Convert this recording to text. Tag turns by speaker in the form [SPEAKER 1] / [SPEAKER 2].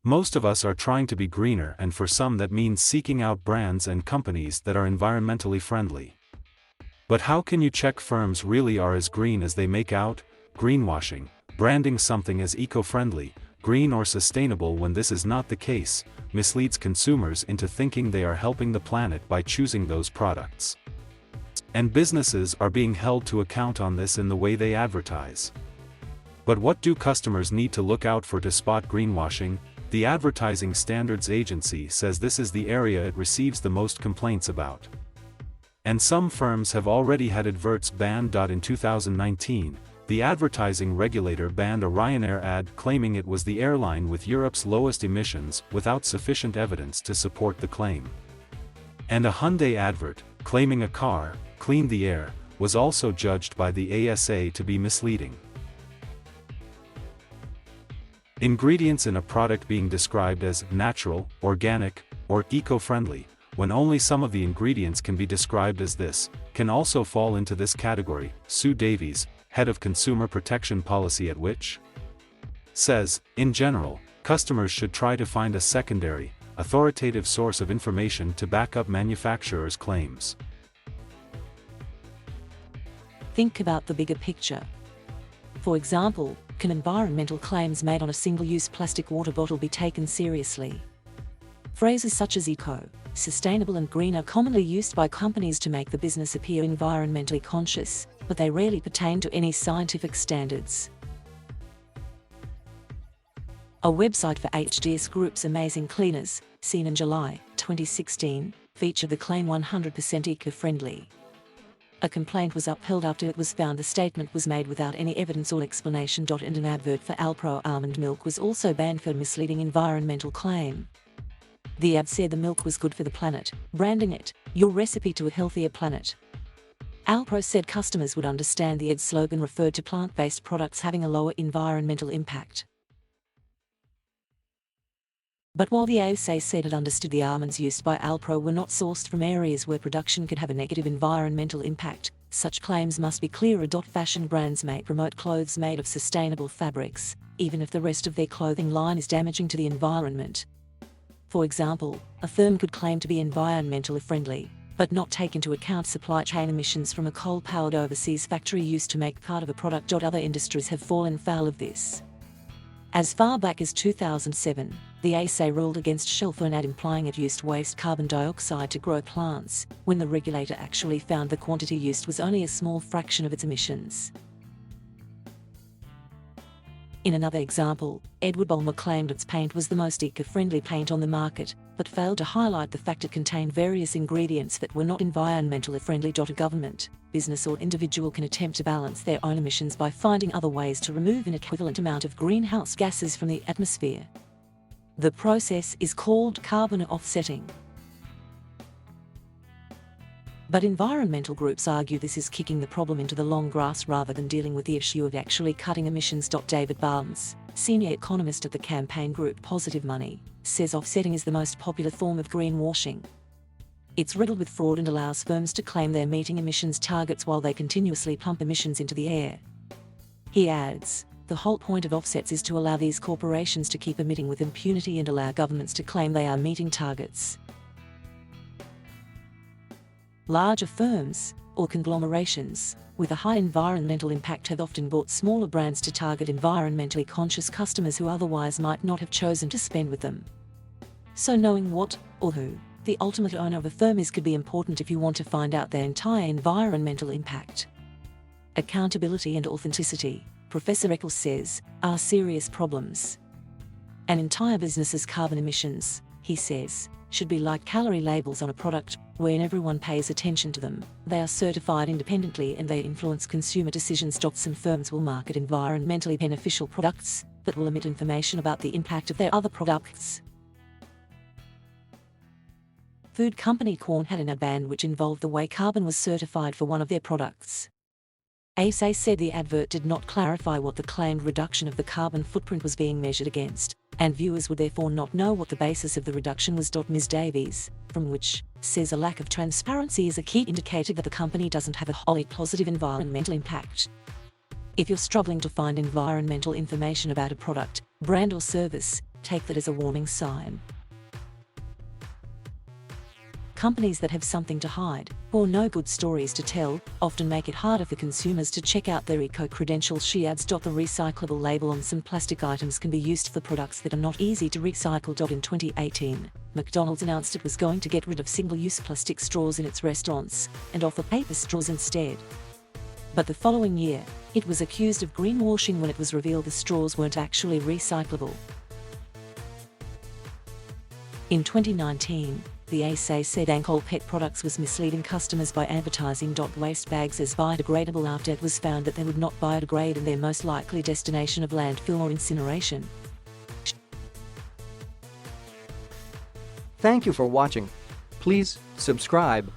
[SPEAKER 1] Most of us are trying to be greener, and for some that means seeking out brands and companies that are environmentally friendly. But how can you check firms really are as green as they make out? Greenwashing, branding something as eco-friendly, green or sustainable when this is not the case, misleads consumers into thinking they are helping the planet by choosing those products. And businesses are being held to account on this in the way they advertise. But what do customers need to look out for to spot greenwashing? The Advertising Standards Agency says this is the area it receives the most complaints about. And some firms have already had adverts banned. In 2019, the advertising regulator banned a Ryanair ad claiming it was the airline with Europe's lowest emissions without sufficient evidence to support the claim. And a Hyundai advert, claiming a car cleaned the air, was also judged by the ASA to be misleading. Ingredients in a product being described as natural, organic, or eco-friendly, when only some of the ingredients can be described as this, can also fall into this category. Sue Davies, head of consumer protection policy at Which? Says, in general, customers should try to find a secondary, authoritative source of information to back up manufacturers' claims.
[SPEAKER 2] Think about the bigger picture. For example, can environmental claims made on a single-use plastic water bottle be taken seriously? Phrases such as eco, sustainable and green are commonly used by companies to make the business appear environmentally conscious, but they rarely pertain to any scientific standards. A website for HDS Group's Amazing Cleaners, seen in July 2016, featured the claim 100% eco-friendly. A complaint was upheld after it was found the statement was made without any evidence or explanation. And an advert for Alpro almond milk was also banned for misleading environmental claim. The ad said the milk was good for the planet, branding it, "Your recipe to a healthier planet." Alpro said customers would understand the ad slogan referred to plant-based products having a lower environmental impact. But while the ASA said it understood the almonds used by Alpro were not sourced from areas where production could have a negative environmental impact, such claims must be clearer. Fashion brands may promote clothes made of sustainable fabrics, even if the rest of their clothing line is damaging to the environment. For example, a firm could claim to be environmentally friendly, but not take into account supply chain emissions from a coal-powered overseas factory used to make part of a product. Other industries have fallen foul of this. As far back as 2007, the ASA ruled against Shell for an ad implying it used waste carbon dioxide to grow plants, when the regulator actually found the quantity used was only a small fraction of its emissions. In another example, Edward Bulmer claimed its paint was the most eco-friendly paint on the market, but failed to highlight the fact it contained various ingredients that were not environmentally friendly. A government, business or individual can attempt to balance their own emissions by finding other ways to remove an equivalent amount of greenhouse gases from the atmosphere. The process is called carbon offsetting. But environmental groups argue this is kicking the problem into the long grass rather than dealing with the issue of actually cutting emissions. David Barnes, senior economist at the campaign group Positive Money, says offsetting is the most popular form of greenwashing. It's riddled with fraud and allows firms to claim they're meeting emissions targets while they continuously pump emissions into the air. He adds, the whole point of offsets is to allow these corporations to keep emitting with impunity and allow governments to claim they are meeting targets. Larger firms, or conglomerations, with a high environmental impact have often bought smaller brands to target environmentally conscious customers who otherwise might not have chosen to spend with them. So knowing what, or who, the ultimate owner of a firm is could be important if you want to find out their entire environmental impact. Accountability and authenticity, Professor Eccles says, are serious problems. An entire business's carbon emissions, he says, should be like calorie labels on a product, when everyone pays attention to them. They are certified independently and they influence consumer decisions. Some firms will market environmentally beneficial products, but will omit information about the impact of their other products. Food company Quorn had an ad ban which involved the way carbon was certified for one of their products. ASA said the advert did not clarify what the claimed reduction of the carbon footprint was being measured against, and viewers would therefore not know what the basis of the reduction was. Ms. Davies, from Which, says a lack of transparency is a key indicator that the company doesn't have a wholly positive environmental impact. If you're struggling to find environmental information about a product, brand or service, Take that as a warning sign. Companies that have something to hide, or no good stories to tell, often make it harder for consumers to check out their eco-credentials. She adds. The recyclable label on some plastic items can be used for products that are not easy to recycle. In 2018, McDonald's announced it was going to get rid of single-use plastic straws in its restaurants, and offer paper straws instead. But the following year, it was accused of greenwashing when it was revealed the straws weren't actually recyclable. In 2019, the ASA said Ancol Pet Products was misleading customers by advertising waste bags as biodegradable after it was found that they would not biodegrade in their most likely destination of landfill or incineration.
[SPEAKER 3] Thank you for watching. Please subscribe.